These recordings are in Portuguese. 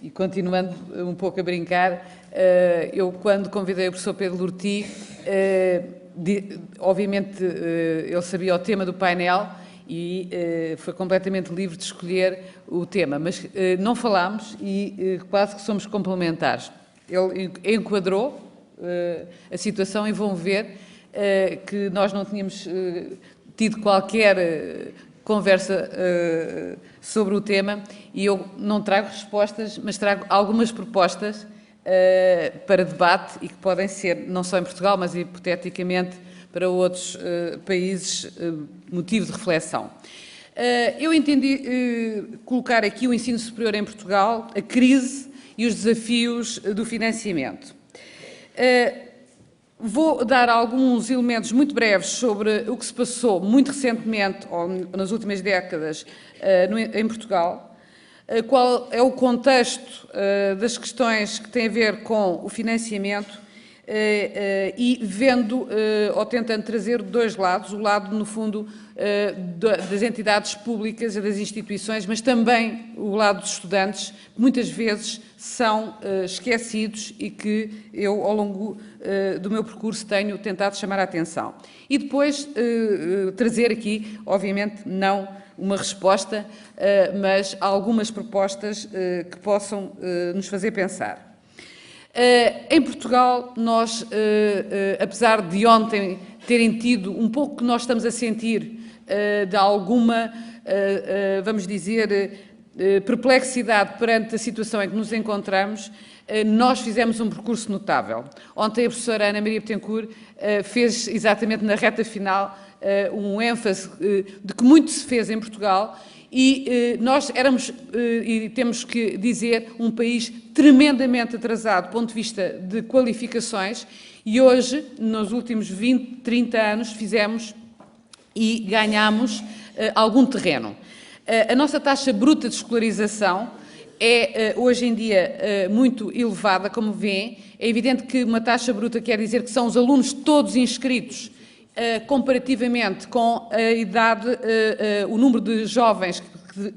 e continuando um pouco a brincar, eu quando convidei o professor Pedro Lorti, obviamente ele sabia o tema do painel e foi completamente livre de escolher o tema, mas não falámos e quase que somos complementares. Ele enquadrou a situação e vão ver que nós não tínhamos tido qualquer conversa sobre o tema e eu não trago respostas, mas trago algumas propostas para debate e que podem ser, não só em Portugal, mas hipoteticamente para outros países, motivo de reflexão. Eu entendi colocar aqui o ensino superior em Portugal, a crise e os desafios do financiamento. Vou dar alguns elementos muito breves sobre o que se passou muito recentemente, ou nas últimas décadas, em Portugal, qual é o contexto das questões que têm a ver com o financiamento e vendo ou tentando trazer dois lados, o lado, no fundo, das entidades públicas e das instituições, mas também o lado dos estudantes, que muitas vezes são esquecidos e que eu, ao longo do meu percurso, tenho tentado chamar a atenção. E depois trazer aqui, obviamente, não uma resposta, mas algumas propostas que possam nos fazer pensar. Em Portugal, nós, apesar de ontem terem tido um pouco que nós estamos a sentir de alguma, vamos dizer, perplexidade perante a situação em que nos encontramos, nós fizemos um percurso notável. Ontem a professora Ana Maria Betancourt fez exatamente na reta final um ênfase de que muito se fez em Portugal e nós éramos, e temos que dizer, um país tremendamente atrasado do ponto de vista de qualificações e hoje, nos últimos 20, 30 anos, fizemos e ganhamos algum terreno. A nossa taxa bruta de escolarização é, hoje em dia, muito elevada, como vêem. É evidente que uma taxa bruta quer dizer que são os alunos todos inscritos comparativamente com a idade, o número de jovens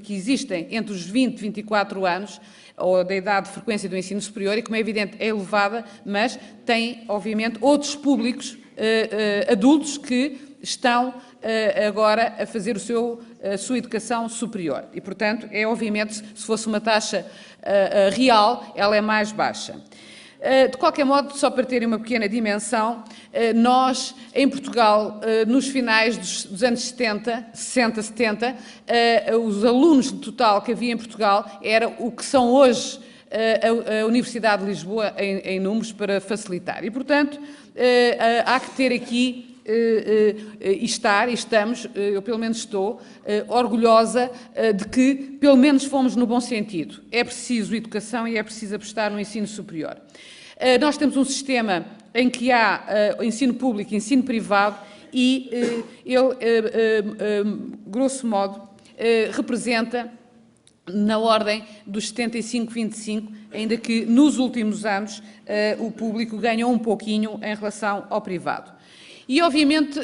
que existem entre os 20 e 24 anos, ou da idade de frequência do ensino superior, e como é evidente é elevada, mas tem, obviamente, outros públicos adultos que estão agora a fazer a sua educação superior. E, portanto, obviamente, se fosse uma taxa real, ela é mais baixa. De qualquer modo, só para terem uma pequena dimensão, nós, em Portugal, nos finais dos anos 60, 70, os alunos no total que havia em Portugal era o que são hoje a Universidade de Lisboa em números para facilitar. E, portanto, há que ter aqui estamos, eu pelo menos estou, orgulhosa de que pelo menos fomos no bom sentido. É preciso educação e é preciso apostar no ensino superior. Nós temos um sistema em que há ensino público e ensino privado e ele, grosso modo, representa na ordem dos 75-25, ainda que nos últimos anos o público ganhou um pouquinho em relação ao privado. E, obviamente,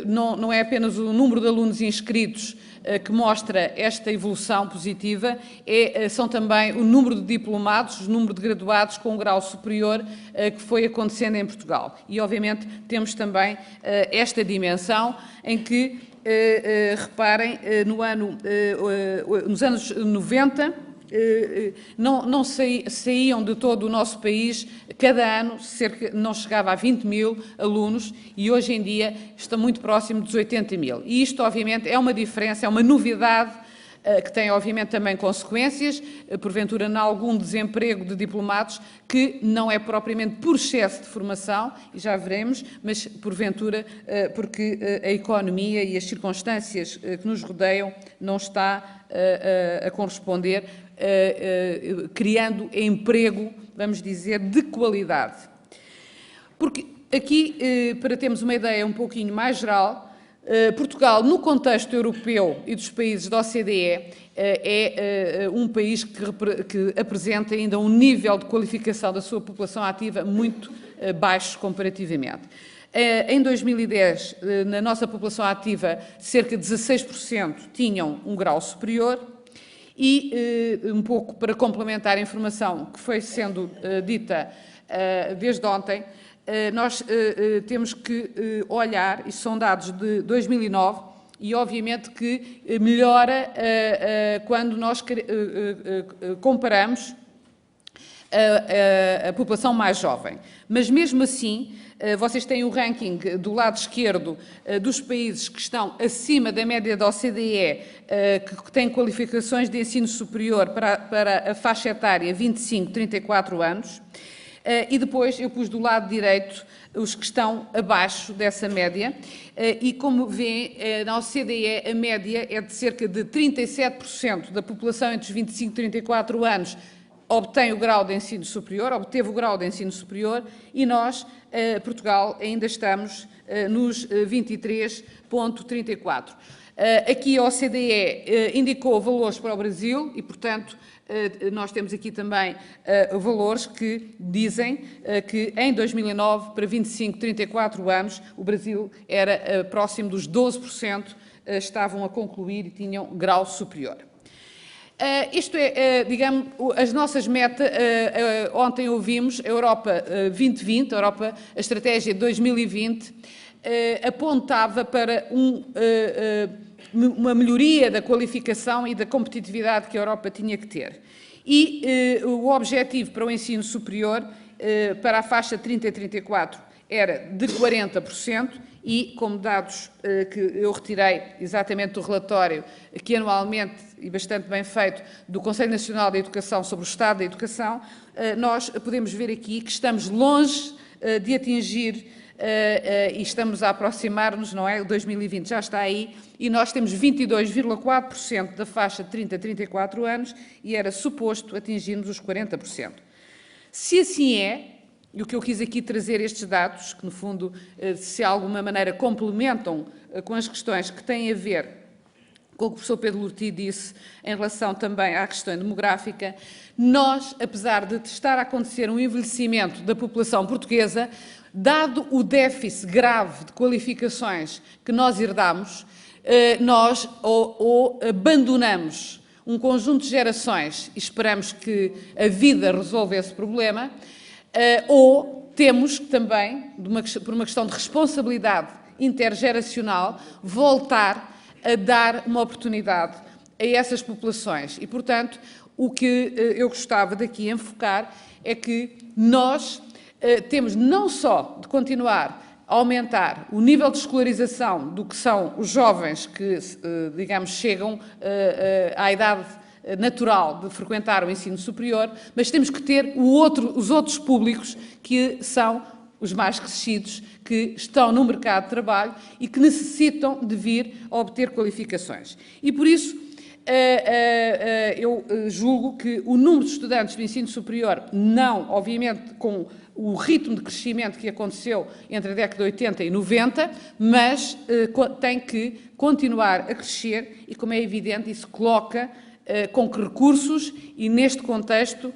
não é apenas o número de alunos inscritos que mostra esta evolução positiva, são também o número de diplomados, o número de graduados com um grau superior que foi acontecendo em Portugal. E, obviamente, temos também esta dimensão em que, reparem, nos anos 90, não saíam de todo o nosso país, cada ano não chegava a 20 mil alunos e hoje em dia está muito próximo dos 80 mil. E isto, obviamente, é uma diferença, é uma novidade que tem, obviamente, também consequências, porventura, em algum desemprego de diplomados, que não é propriamente por excesso de formação, e já veremos, mas, porventura, porque a economia e as circunstâncias que nos rodeiam não está a corresponder, criando emprego, vamos dizer, de qualidade. Porque aqui, para termos uma ideia um pouquinho mais geral, Portugal, no contexto europeu e dos países da OCDE, é um país que apresenta ainda um nível de qualificação da sua população ativa muito baixo comparativamente. Em 2010, na nossa população ativa, cerca de 16% tinham um grau superior E, um pouco para complementar a informação que foi sendo dita desde ontem, nós temos que olhar, e são dados de 2009, e obviamente que melhora quando nós comparamos a população mais jovem. Mas mesmo assim, vocês têm o ranking do lado esquerdo dos países que estão acima da média da OCDE, que têm qualificações de ensino superior para a faixa etária 25-34 anos. E depois eu pus do lado direito os que estão abaixo dessa média, e como vêem, na OCDE a média é de cerca de 37% da população entre os 25 e 34 anos obteve o grau de ensino superior, e nós, Portugal, ainda estamos nos 23,34%. Aqui a OCDE indicou valores para o Brasil e, portanto, nós temos aqui também valores que dizem que em 2009, para 25, 34 anos, o Brasil era próximo dos 12%, estavam a concluir e tinham grau superior. Isto é, digamos, as nossas metas. Ontem ouvimos a Europa 2020, a estratégia 2020, apontava para uma melhoria da qualificação e da competitividade que a Europa tinha que ter. E o objetivo para o ensino superior, para a faixa 30 a 34, era de 40%, e como dados que eu retirei exatamente do relatório, que anualmente, e bastante bem feito, do Conselho Nacional da Educação sobre o Estado da Educação, nós podemos ver aqui que estamos longe de atingir, e estamos a aproximar-nos, não é? O 2020 já está aí, e nós temos 22,4% da faixa de 30 a 34 anos, e era suposto atingirmos os 40%. Se assim é, e o que eu quis aqui trazer estes dados, que no fundo, se de alguma maneira complementam com as questões que têm a ver com o que o professor Pedro Lorti disse em relação também à questão demográfica, nós, apesar de estar a acontecer um envelhecimento da população portuguesa, dado o déficit grave de qualificações que nós herdamos, nós ou abandonamos um conjunto de gerações e esperamos que a vida resolva esse problema, ou temos também, por uma questão de responsabilidade intergeracional, voltar a dar uma oportunidade a essas populações. E, portanto, o que eu gostava daqui enfocar é que nós temos não só de continuar a aumentar o nível de escolarização do que são os jovens que, digamos, chegam à idade natural de frequentar o ensino superior, mas temos que ter os outros públicos que são os mais crescidos, que estão no mercado de trabalho e que necessitam de vir a obter qualificações. E por isso eu julgo que o número de estudantes do ensino superior, não, obviamente, com o ritmo de crescimento que aconteceu entre a década de 80 e 90, mas tem que continuar a crescer e, como é evidente, isso coloca com que recursos e neste contexto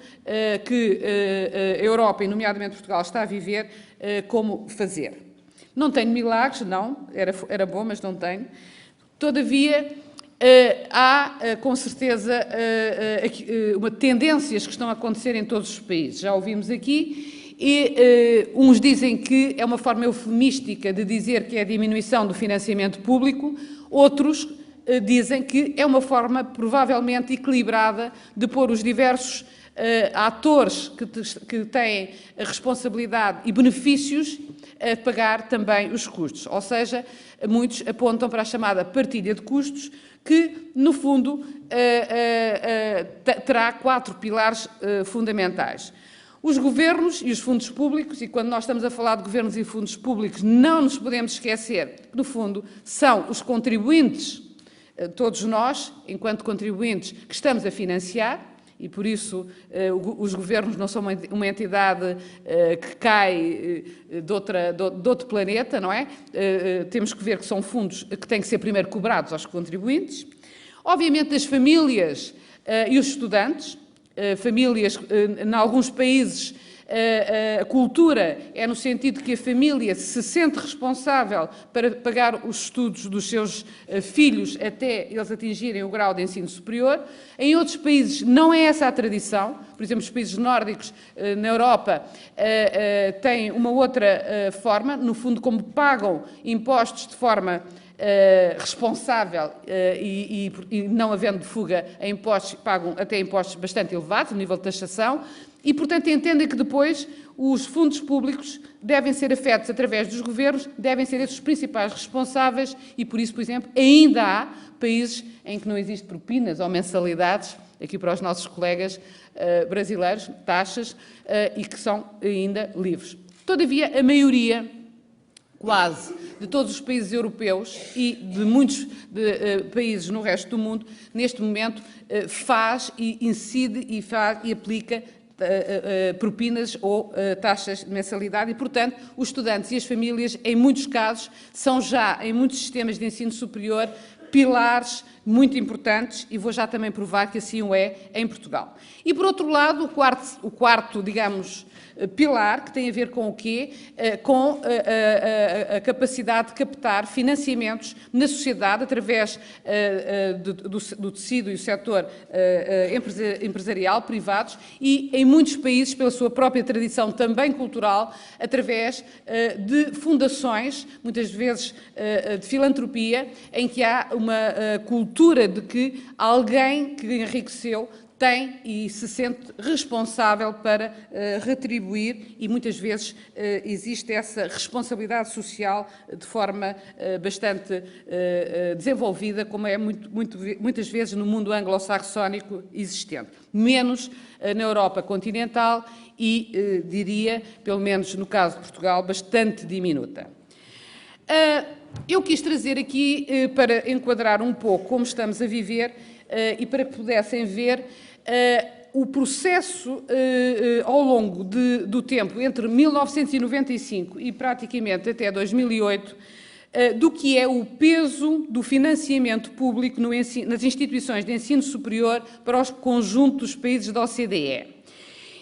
que a Europa, e nomeadamente Portugal, está a viver, como fazer. Não tenho milagres, não, era bom, mas não tenho. Todavia, há, com certeza, tendências que estão a acontecer em todos os países. Já ouvimos aqui, e uns dizem que é uma forma eufemística de dizer que é a diminuição do financiamento público, outros dizem que é uma forma provavelmente equilibrada de pôr os diversos atores que têm a responsabilidade e benefícios a pagar também os custos. Ou seja, muitos apontam para a chamada partilha de custos, que, no fundo, terá 4 pilares fundamentais. Os governos e os fundos públicos, e quando nós estamos a falar de governos e fundos públicos, não nos podemos esquecer que, no fundo, são os contribuintes, todos nós, enquanto contribuintes, que estamos a financiar, e por isso os governos não são uma entidade que cai de outro planeta, não é? Temos que ver que são fundos que têm que ser primeiro cobrados aos contribuintes. Obviamente, as famílias e os estudantes, famílias, em alguns países, A cultura é no sentido que a família se sente responsável para pagar os estudos dos seus filhos até eles atingirem o grau de ensino superior. Em outros países não é essa a tradição. Por exemplo, os países nórdicos na Europa têm uma outra forma, no fundo, como pagam impostos de forma responsável e não havendo fuga a impostos, pagam até impostos bastante elevados, o nível de taxação, e, portanto, entendem que depois os fundos públicos devem ser afetos através dos governos, devem ser esses os principais responsáveis e, por isso, por exemplo, ainda há países em que não existe propinas ou mensalidades, aqui para os nossos colegas brasileiros, taxas, e que são ainda livres. Todavia, a maioria, quase, de todos os países europeus e de muitos países no resto do mundo, neste momento, faz e incide e aplica propinas ou taxas de mensalidade e, portanto, os estudantes e as famílias, em muitos casos, são já, em muitos sistemas de ensino superior, pilares muito importantes e vou já também provar que assim o é em Portugal. E, por outro lado, o quarto, digamos, pilar, que tem a ver com o quê? Com a capacidade de captar financiamentos na sociedade através do tecido e o setor empresarial, privados, e em muitos países, pela sua própria tradição também cultural, através de fundações, muitas vezes de filantropia, em que há uma cultura de que alguém que enriqueceu tem e se sente responsável para retribuir e muitas vezes existe essa responsabilidade social de forma bastante desenvolvida, como é muitas vezes no mundo anglo-saxónico existente. Menos na Europa continental e, diria, pelo menos no caso de Portugal, bastante diminuta. Eu quis trazer aqui, para enquadrar um pouco como estamos a viver e para que pudessem ver o processo ao longo do tempo, entre 1995 e praticamente até 2008, do que é o peso do financiamento público nas instituições de ensino superior para o conjunto dos países da OCDE.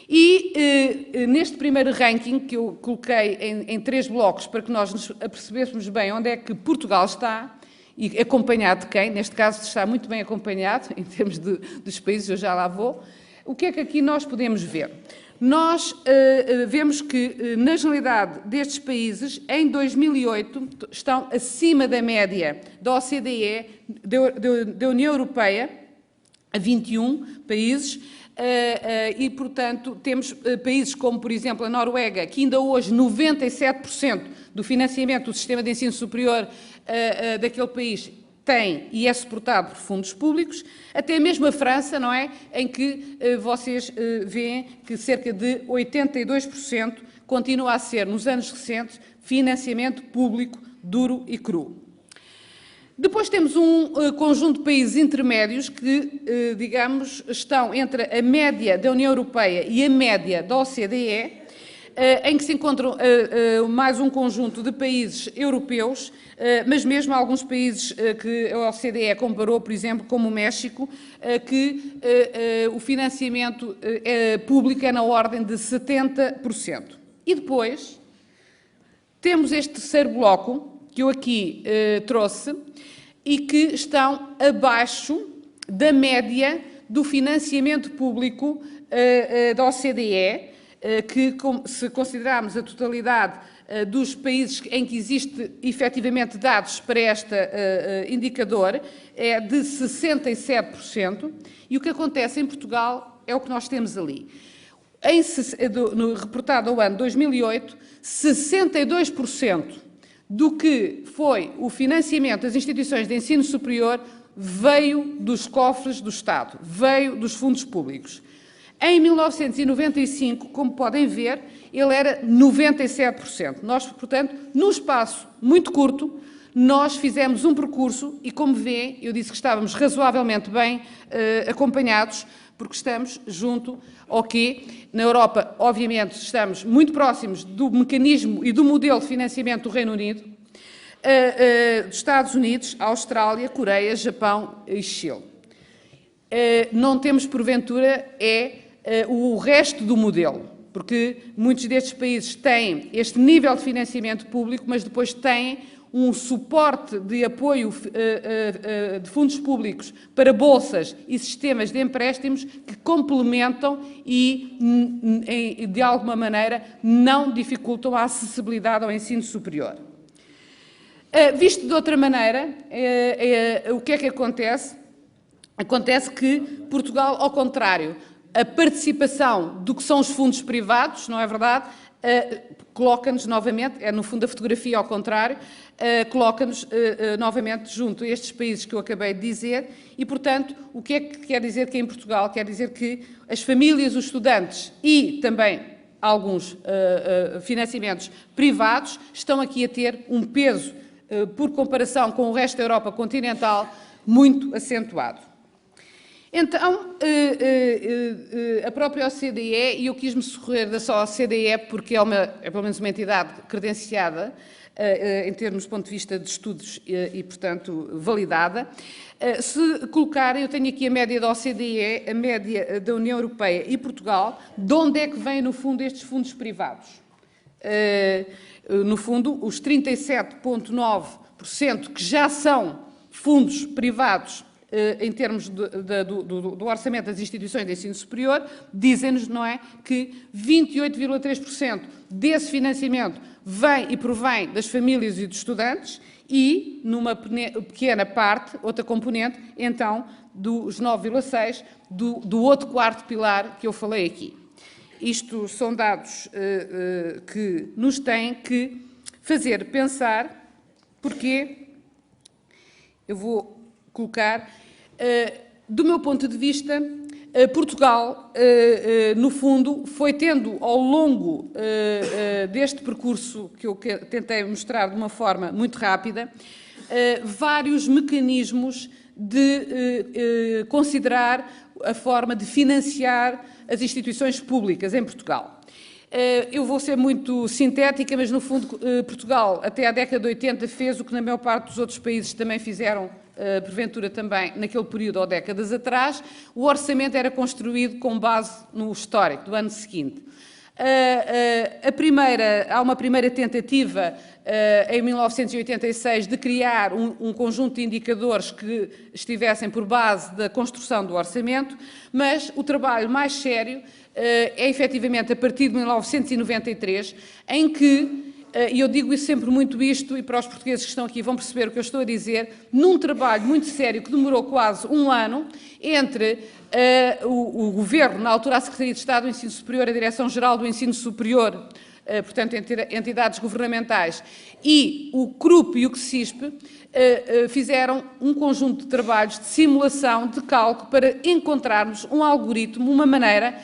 E neste primeiro ranking, que eu coloquei em 3 blocos para que nós nos apercebêssemos bem onde é que Portugal está, e acompanhado de quem, neste caso está muito bem acompanhado, em termos dos países, eu já lá vou, o que é que aqui nós podemos ver? Nós vemos que, na generalidade destes países, em 2008, estão acima da média da OCDE, da União Europeia, a 21 países, e, portanto, temos países como, por exemplo, a Noruega, que ainda hoje 97% do financiamento do sistema de ensino superior daquele país tem e é suportado por fundos públicos, até mesmo a França, não é? Em que vocês veem que cerca de 82% continua a ser, nos anos recentes, financiamento público duro e cru. Depois temos um conjunto de países intermédios que, digamos, estão entre a média da União Europeia e a média da OCDE, em que se encontram mais um conjunto de países europeus, mas mesmo alguns países que a OCDE comparou, por exemplo, como o México, que o financiamento público é na ordem de 70%. E depois temos este terceiro bloco, que eu aqui trouxe, e que estão abaixo da média do financiamento público da OCDE, que, se considerarmos a totalidade dos países em que existe efetivamente dados para este indicador, é de 67%, e o que acontece em Portugal é o que nós temos ali. Reportado ao ano 2008, 62% do que foi o financiamento das instituições de ensino superior veio dos cofres do Estado, veio dos fundos públicos. Em 1995, como podem ver, ele era 97%. Nós, portanto, num espaço muito curto, nós fizemos um percurso e, como vêem, eu disse que estávamos razoavelmente bem acompanhados, porque estamos junto ao quê? Na Europa, obviamente, estamos muito próximos do mecanismo e do modelo de financiamento do Reino Unido, dos Estados Unidos, Austrália, Coreia, Japão e Chile. Não temos, porventura, o resto do modelo, porque muitos destes países têm este nível de financiamento público, mas depois têm um suporte de apoio de fundos públicos para bolsas e sistemas de empréstimos que complementam e, de alguma maneira, não dificultam a acessibilidade ao ensino superior. Visto de outra maneira, o que é que acontece? Acontece que Portugal, ao contrário, a participação do que são os fundos privados, não é verdade? Coloca-nos novamente, é no fundo a fotografia ao contrário, coloca-nos novamente junto a estes países que eu acabei de dizer e, portanto, o que é que quer dizer que em Portugal? Quer dizer que as famílias, os estudantes e também alguns financiamentos privados estão aqui a ter um peso, por comparação com o resto da Europa continental, muito acentuado. Então, a própria OCDE, e eu quis-me socorrer da só OCDE porque é pelo menos uma entidade credenciada em termos do ponto de vista de estudos e, portanto, validada. Se colocar, eu tenho aqui a média da OCDE, a média da União Europeia e Portugal, de onde é que vêm, no fundo, estes fundos privados? No fundo, os 37,9% que já são fundos privados em termos do orçamento das instituições de ensino superior, dizem-nos, não é, que 28,3% desse financiamento vem e provém das famílias e dos estudantes e, numa pequena parte, outra componente, então, dos 9,6% do outro quarto pilar que eu falei aqui. Isto são dados que nos têm que fazer pensar, porque eu vou colocar, do meu ponto de vista, Portugal, no fundo, foi tendo ao longo deste percurso que eu tentei mostrar de uma forma muito rápida, vários mecanismos de considerar a forma de financiar as instituições públicas em Portugal. Eu vou ser muito sintética, mas no fundo Portugal até à década de 80 fez o que na maior parte dos outros países também fizeram, porventura também naquele período ou décadas atrás. O orçamento era construído com base no histórico do ano seguinte. Há uma primeira tentativa em 1986 de criar um conjunto de indicadores que estivessem por base da construção do orçamento, mas o trabalho mais sério é efetivamente a partir de 1993, em que, e eu digo sempre muito isto, e para os portugueses que estão aqui vão perceber o que eu estou a dizer, num trabalho muito sério que demorou quase um ano, entre o Governo, na altura a Secretaria de Estado do Ensino Superior, a Direção-Geral do Ensino Superior, portanto, entidades governamentais, e o CRUP e o CSISP, fizeram um conjunto de trabalhos de simulação, de cálculo, para encontrarmos um algoritmo, uma maneira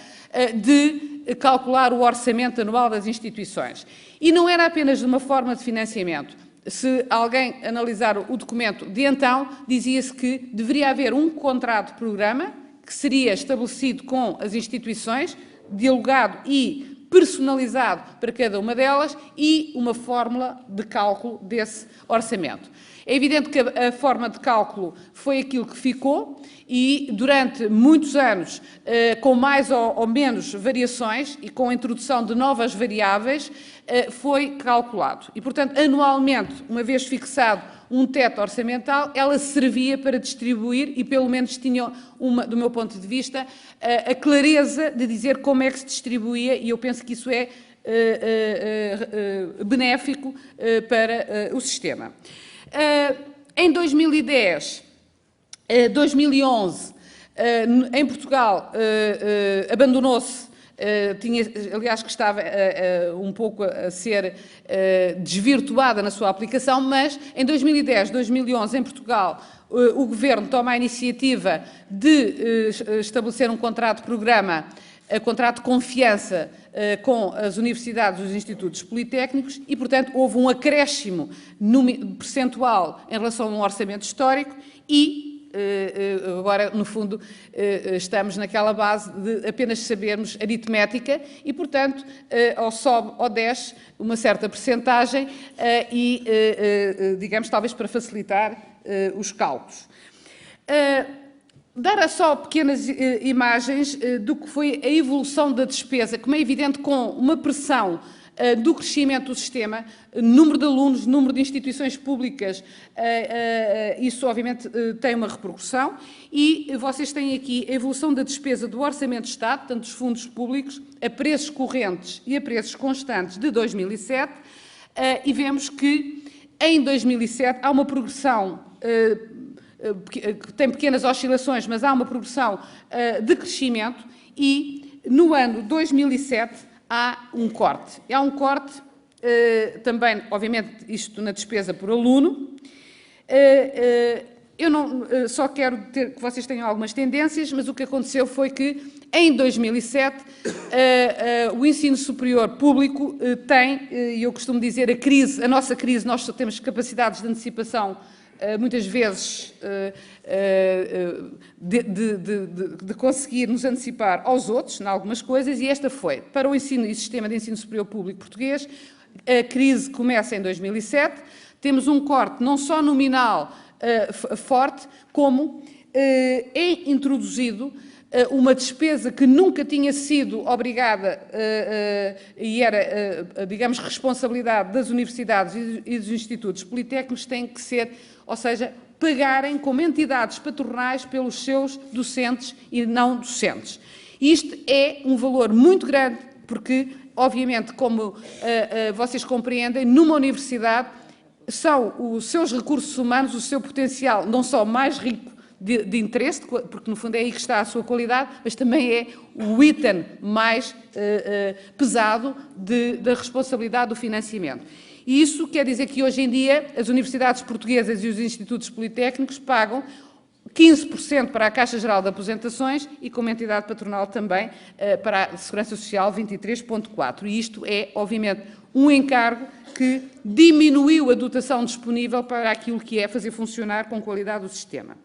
de calcular o orçamento anual das instituições. E não era apenas uma forma de financiamento. Se alguém analisar o documento de então, dizia-se que deveria haver um contrato de programa que seria estabelecido com as instituições, dialogado e personalizado para cada uma delas e uma fórmula de cálculo desse orçamento. É evidente que a forma de cálculo foi aquilo que ficou e, durante muitos anos, com mais ou menos variações e com a introdução de novas variáveis, foi calculado. E, portanto, anualmente, uma vez fixado um teto orçamental, ela servia para distribuir e, pelo menos, tinha, do meu ponto de vista, a clareza de dizer como é que se distribuía e eu penso que isso é benéfico para o sistema. Em 2010, 2011, em Portugal, abandonou-se, aliás, que estava um pouco a ser desvirtuada na sua aplicação, mas em 2010, 2011, em Portugal, o Governo toma a iniciativa de estabelecer um contrato de programa, contrato de confiança com as universidades e os institutos politécnicos e, portanto, houve um acréscimo percentual em relação a um orçamento histórico e, agora, no fundo, estamos naquela base de apenas sabermos aritmética e, portanto, ou sobe ou desce uma certa percentagem e, digamos, talvez para facilitar os cálculos. dar só pequenas imagens do que foi a evolução da despesa, como é evidente, com uma pressão do crescimento do sistema, número de alunos, número de instituições públicas, isso obviamente tem uma repercussão, e vocês têm aqui a evolução da despesa do Orçamento de Estado, portanto dos fundos públicos, a preços correntes e a preços constantes de 2007, e vemos que em 2007 há uma progressão que tem pequenas oscilações, mas há uma progressão de crescimento, e no ano 2007 há um corte. Há um corte também, obviamente, isto na despesa por aluno. Eu não, só quero que vocês tenham algumas tendências, mas o que aconteceu foi que, em 2007, o ensino superior público tem, e eu costumo dizer, a nossa crise, nós temos capacidades de antecipação muitas vezes de conseguir nos antecipar aos outros, em algumas coisas, e esta foi, para o ensino e sistema de ensino superior público português, a crise começa em 2007, temos um corte não só nominal forte, como é introduzido uma despesa que nunca tinha sido obrigada e era, digamos, responsabilidade das universidades e dos institutos politécnicos, tem que ser, ou seja, pagarem como entidades patronais pelos seus docentes e não docentes. Isto é um valor muito grande, porque, obviamente, como vocês compreendem, numa universidade são os seus recursos humanos, o seu potencial, não só mais rico de interesse, porque no fundo é aí que está a sua qualidade, mas também é o item mais pesado da responsabilidade do financiamento. E isso quer dizer que hoje em dia as universidades portuguesas e os institutos politécnicos pagam 15% para a Caixa Geral de Aposentações e, como entidade patronal também, para a Segurança Social 23,4%. E isto é, obviamente, um encargo que diminuiu a dotação disponível para aquilo que é fazer funcionar com qualidade o sistema.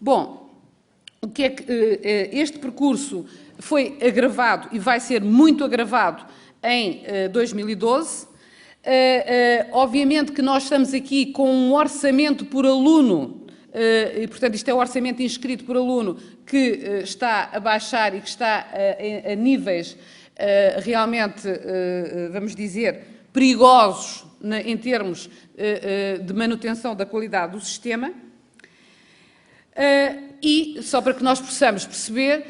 Bom, o que é que este percurso foi agravado e vai ser muito agravado em 2012. Obviamente que nós estamos aqui com um orçamento por aluno, e portanto isto é o orçamento inscrito por aluno, que está a baixar e que está a níveis realmente, vamos dizer, perigosos em termos de manutenção da qualidade do sistema. E, só para que nós possamos perceber,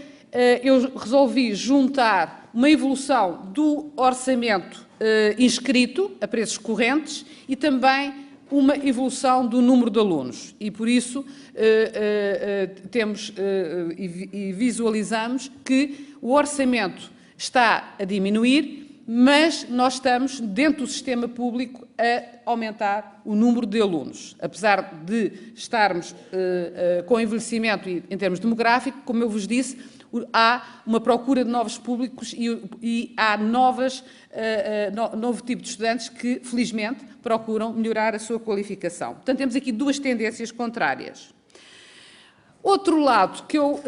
eu resolvi juntar uma evolução do orçamento inscrito a preços correntes e também uma evolução do número de alunos. E, por isso, temos e visualizamos que o orçamento está a diminuir, mas nós estamos, dentro do sistema público, a aumentar o número de alunos. Apesar de estarmos com envelhecimento em termos demográficos, como eu vos disse, há uma procura de novos públicos e há novo tipo de estudantes que, felizmente, procuram melhorar a sua qualificação. Portanto, temos aqui duas tendências contrárias. Outro lado que eu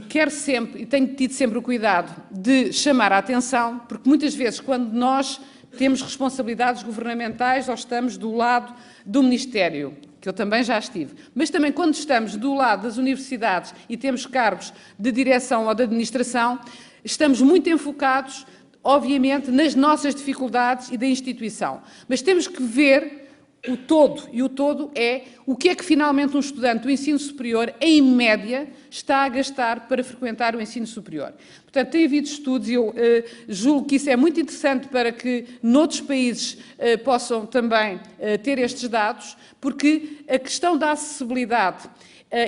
quero sempre, e tenho tido sempre o cuidado de chamar a atenção, porque muitas vezes quando nós temos responsabilidades governamentais ou estamos do lado do Ministério, que eu também já estive, mas também quando estamos do lado das universidades e temos cargos de direção ou de administração, estamos muito enfocados, obviamente, nas nossas dificuldades e da instituição. Mas temos que ver o todo, e o todo é o que é que finalmente um estudante do ensino superior, em média, está a gastar para frequentar o ensino superior. Portanto, tem havido estudos e eu julgo que isso é muito interessante para que noutros países possam também ter estes dados, porque a questão da acessibilidade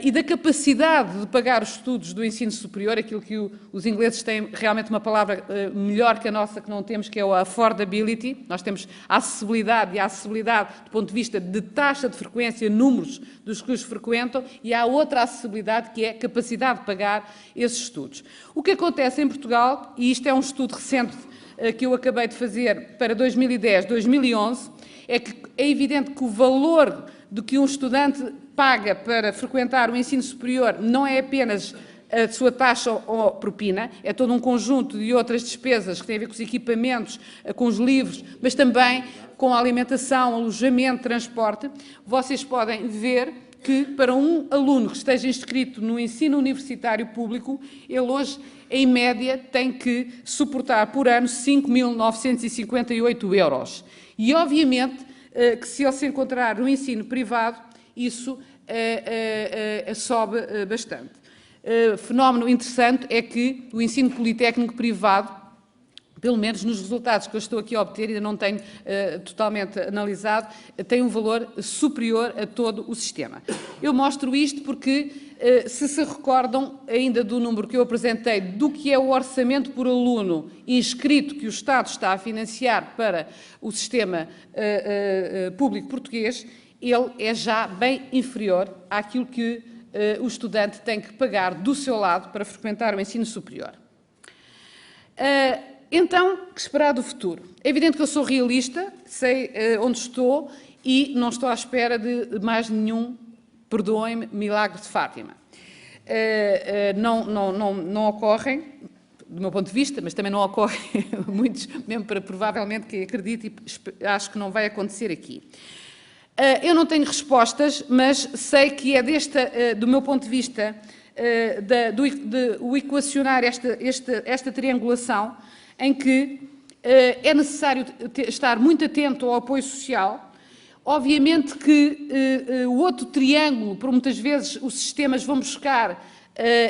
e da capacidade de pagar os estudos do ensino superior, aquilo que os ingleses têm realmente uma palavra melhor que a nossa, que não temos, que é o affordability. Nós temos a acessibilidade, e a acessibilidade do ponto de vista de taxa de frequência, números dos que os frequentam, e há outra acessibilidade, que é a capacidade de pagar esses estudos. O que acontece em Portugal, e isto é um estudo recente que eu acabei de fazer para 2010, 2011, é que é evidente que o valor do que um estudante paga para frequentar o ensino superior não é apenas a sua taxa ou propina, é todo um conjunto de outras despesas que têm a ver com os equipamentos, com os livros, mas também com a alimentação, alojamento, transporte. Vocês podem ver que para um aluno que esteja inscrito no ensino universitário público, ele hoje, em média, tem que suportar por ano 5.958 euros. E, obviamente, que se ele se encontrar no ensino privado, isso sobe bastante. Fenómeno interessante é que o ensino politécnico privado, pelo menos nos resultados que eu estou aqui a obter, ainda não tenho totalmente analisado, tem um valor superior a todo o sistema. Eu mostro isto porque, se recordam ainda do número que eu apresentei do que é o orçamento por aluno inscrito que o Estado está a financiar para o sistema público português, ele é já bem inferior àquilo que o estudante tem que pagar do seu lado para frequentar o ensino superior. Então, que esperar do futuro? É evidente que eu sou realista, sei onde estou e não estou à espera de mais nenhum, perdoem-me, milagre de Fátima. Não ocorrem, do meu ponto de vista, mas também não ocorrem muitos, mesmo para provavelmente quem acredita, e acho que não vai acontecer aqui. Eu não tenho respostas, mas sei que é do meu ponto de vista, o equacionar esta triangulação, em que é necessário estar muito atento ao apoio social. Obviamente que o outro triângulo, por muitas vezes os sistemas vão buscar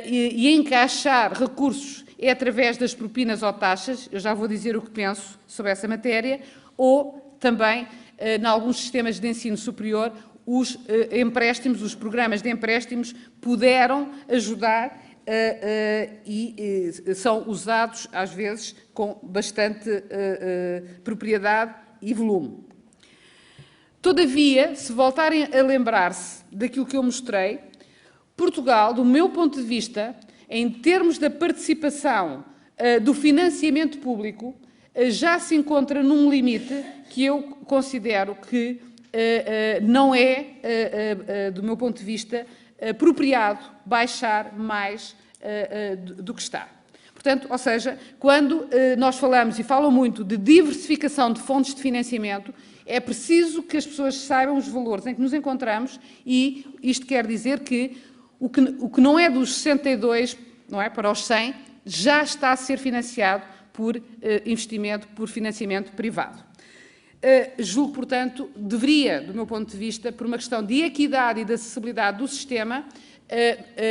e encaixar recursos é através das propinas ou taxas, eu já vou dizer o que penso sobre essa matéria, ou também, em alguns sistemas de ensino superior, os empréstimos, os programas de empréstimos puderam ajudar e são usados, às vezes, com bastante propriedade e volume. Todavia, se voltarem a lembrar-se daquilo que eu mostrei, Portugal, do meu ponto de vista, em termos da participação do financiamento público, já se encontra num limite que eu considero que não é, do meu ponto de vista, apropriado baixar mais do que está. Portanto, ou seja, quando nós falamos e falam muito de diversificação de fontes de financiamento, é preciso que as pessoas saibam os valores em que nos encontramos e isto quer dizer que o que não é dos 62, não é, para os 100, já está a ser financiado por investimento, por financiamento privado. Julgo, portanto, deveria, do meu ponto de vista, por uma questão de equidade e de acessibilidade do sistema,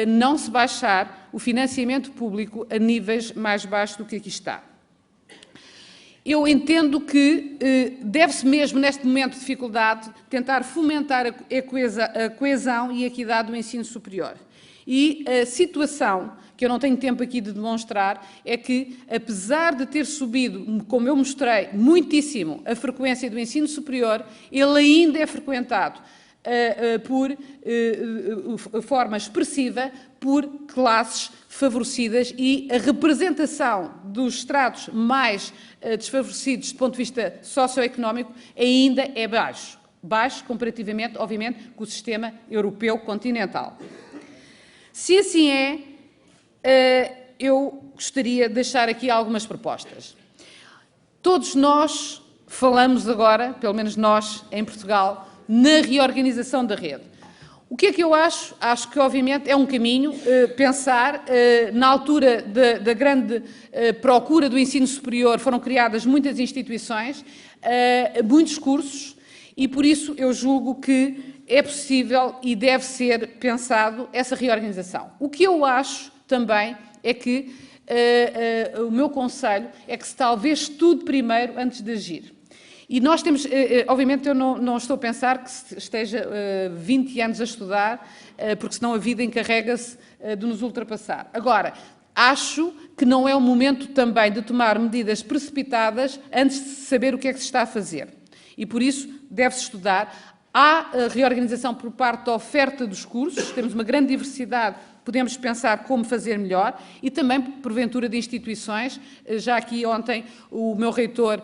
não se baixar o financiamento público a níveis mais baixos do que aqui está. Eu entendo que deve-se mesmo, neste momento de dificuldade, tentar fomentar a coesão e a equidade do ensino superior. E a situação, que eu não tenho tempo aqui de demonstrar, é que, apesar de ter subido, como eu mostrei, muitíssimo a frequência do ensino superior, ele ainda é frequentado por forma expressiva por classes favorecidas e a representação dos estratos mais desfavorecidos do ponto de vista socioeconómico ainda é baixo. Baixo comparativamente, obviamente, com o sistema europeu continental. Se assim eu gostaria de deixar aqui algumas propostas. Todos nós falamos agora, pelo menos nós em Portugal, na reorganização da rede. O que é que eu acho? Acho que, obviamente, é um caminho pensar, na altura da grande procura do ensino superior, foram criadas muitas instituições, muitos cursos, e por isso eu julgo que é possível e deve ser pensado essa reorganização. O que eu acho também é que o meu conselho é que se talvez estude primeiro antes de agir. E nós temos, obviamente eu não estou a pensar que se esteja 20 anos a estudar, porque senão a vida encarrega-se de nos ultrapassar. Agora, acho que não é o momento também de tomar medidas precipitadas antes de saber o que é que se está a fazer. E por isso deve-se estudar. Há a reorganização por parte da oferta dos cursos, temos uma grande diversidade, podemos pensar como fazer melhor e também, porventura, de instituições. Já aqui ontem o meu reitor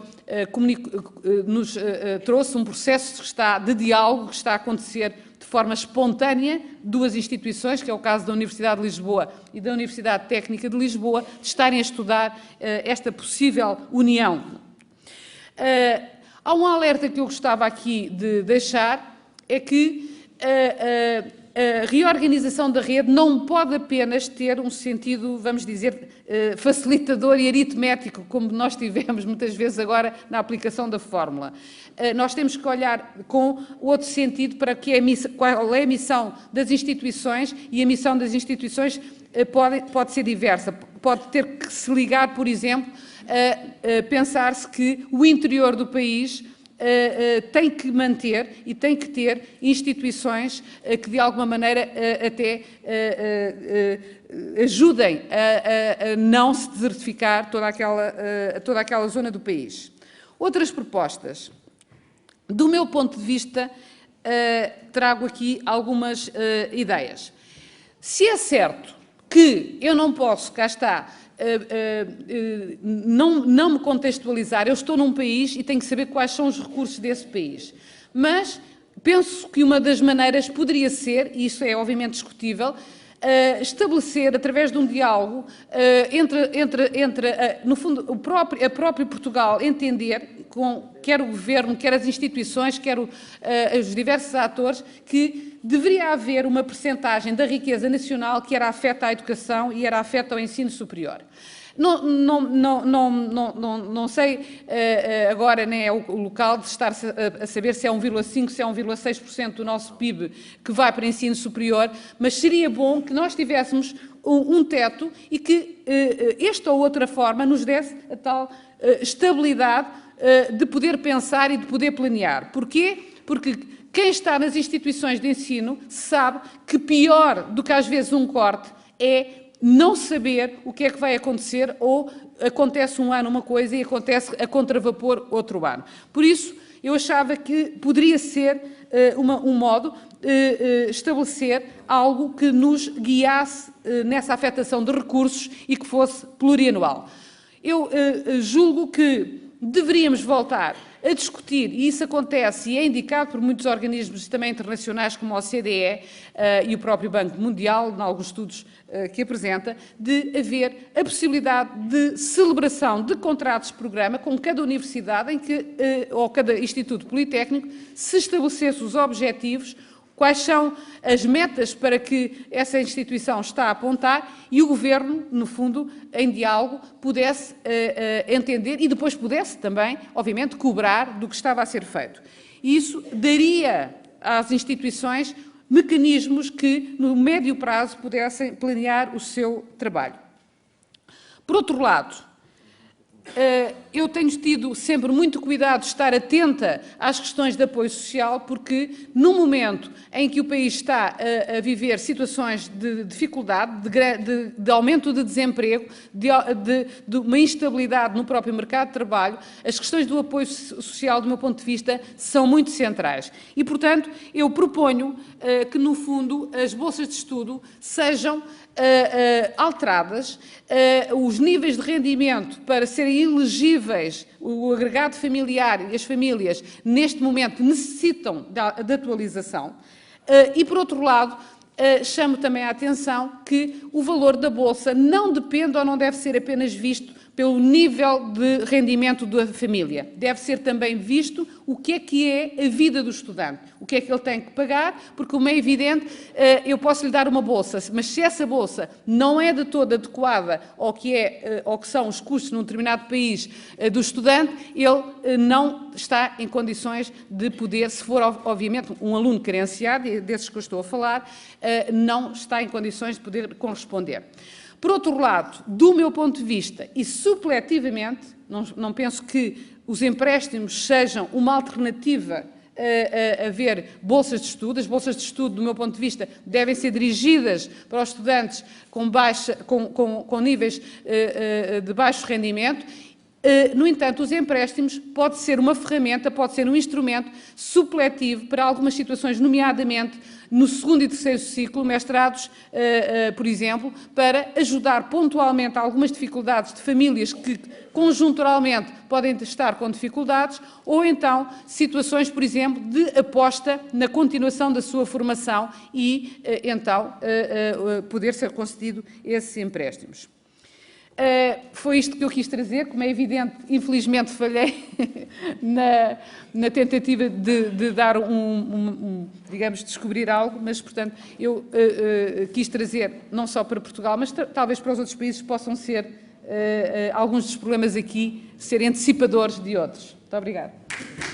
nos trouxe um processo de diálogo que está a acontecer de forma espontânea, duas instituições, que é o caso da Universidade de Lisboa e da Universidade Técnica de Lisboa, de estarem a estudar esta possível união. Há um alerta que eu gostava aqui de deixar, é que a reorganização da rede não pode apenas ter um sentido, vamos dizer, facilitador e aritmético, como nós tivemos muitas vezes agora na aplicação da fórmula. Nós temos que olhar com outro sentido para qual é a missão das instituições, e a missão das instituições pode ser diversa. Pode ter que se ligar, por exemplo, a pensar-se que o interior do país tem que manter e tem que ter instituições que, de alguma maneira, até ajudem a não se desertificar toda aquela zona do país. Outras propostas. Do meu ponto de vista, trago aqui algumas ideias. Se é certo que eu não posso, cá está, não me contextualizar, eu estou num país e tenho que saber quais são os recursos desse país. Mas penso que uma das maneiras poderia ser, e isso é obviamente discutível, estabelecer, através de um diálogo, no fundo, a próprio Portugal entender, quer o Governo, quer as instituições, quer os diversos atores, que deveria haver uma percentagem da riqueza nacional que era afeta à educação e era afeta ao ensino superior. Não sei agora, nem é o local de estar a saber se é 1,5%, se é 1,6% do nosso PIB que vai para ensino superior, mas seria bom que nós tivéssemos um teto e que esta ou outra forma nos desse a tal estabilidade de poder pensar e de poder planear. Porquê? Porque quem está nas instituições de ensino sabe que pior do que às vezes um corte é não saber o que é que vai acontecer, ou acontece um ano uma coisa e acontece a contravapor outro ano. Por isso, eu achava que poderia ser um modo estabelecer algo que nos guiasse nessa afetação de recursos e que fosse plurianual. Eu julgo que deveríamos voltar a discutir, e isso acontece e é indicado por muitos organismos também internacionais, como a OCDE e o próprio Banco Mundial, em alguns estudos que apresenta, de haver a possibilidade de celebração de contratos de programa com cada universidade ou cada instituto politécnico, se estabelecesse os objetivos, quais são as metas para que essa instituição está a apontar e o Governo, no fundo, em diálogo, pudesse entender e depois pudesse também, obviamente, cobrar do que estava a ser feito. E isso daria às instituições mecanismos que, no médio prazo, pudessem planear o seu trabalho. Por outro lado, eu tenho tido sempre muito cuidado de estar atenta às questões de apoio social, porque no momento em que o país está a viver situações de dificuldade, de aumento de desemprego, de uma instabilidade no próprio mercado de trabalho, as questões do apoio social, do meu ponto de vista, são muito centrais. E, portanto, eu proponho que, no fundo, as bolsas de estudo sejam alteradas, os níveis de rendimento para serem elegíveis, o agregado familiar e as famílias, neste momento, necessitam de atualização. E, por outro lado, chamo também a atenção que o valor da bolsa não depende ou não deve ser apenas visto pelo nível de rendimento da família. Deve ser também visto o que é a vida do estudante, o que é que ele tem que pagar, porque, como é evidente, eu posso lhe dar uma bolsa, mas se essa bolsa não é de todo adequada ao que são os custos num determinado país do estudante, ele não está em condições de poder, se for, obviamente, um aluno carenciado, desses que eu estou a falar, não está em condições de poder corresponder. Por outro lado, do meu ponto de vista, e supletivamente, não penso que os empréstimos sejam uma alternativa a haver bolsas de estudo. As bolsas de estudo, do meu ponto de vista, devem ser dirigidas para os estudantes com níveis de baixo rendimento. No entanto, os empréstimos pode ser uma ferramenta, pode ser um instrumento supletivo para algumas situações, nomeadamente no segundo e terceiro ciclo, mestrados, por exemplo, para ajudar pontualmente a algumas dificuldades de famílias que, conjunturalmente, podem estar com dificuldades, ou então situações, por exemplo, de aposta na continuação da sua formação e, então, poder ser concedido esses empréstimos. Foi isto que eu quis trazer. Como é evidente, infelizmente falhei na tentativa de dar digamos, descobrir algo, mas, portanto, eu quis trazer, não só para Portugal, mas talvez para os outros países possam ser, alguns dos problemas aqui, serem antecipadores de outros. Muito obrigada.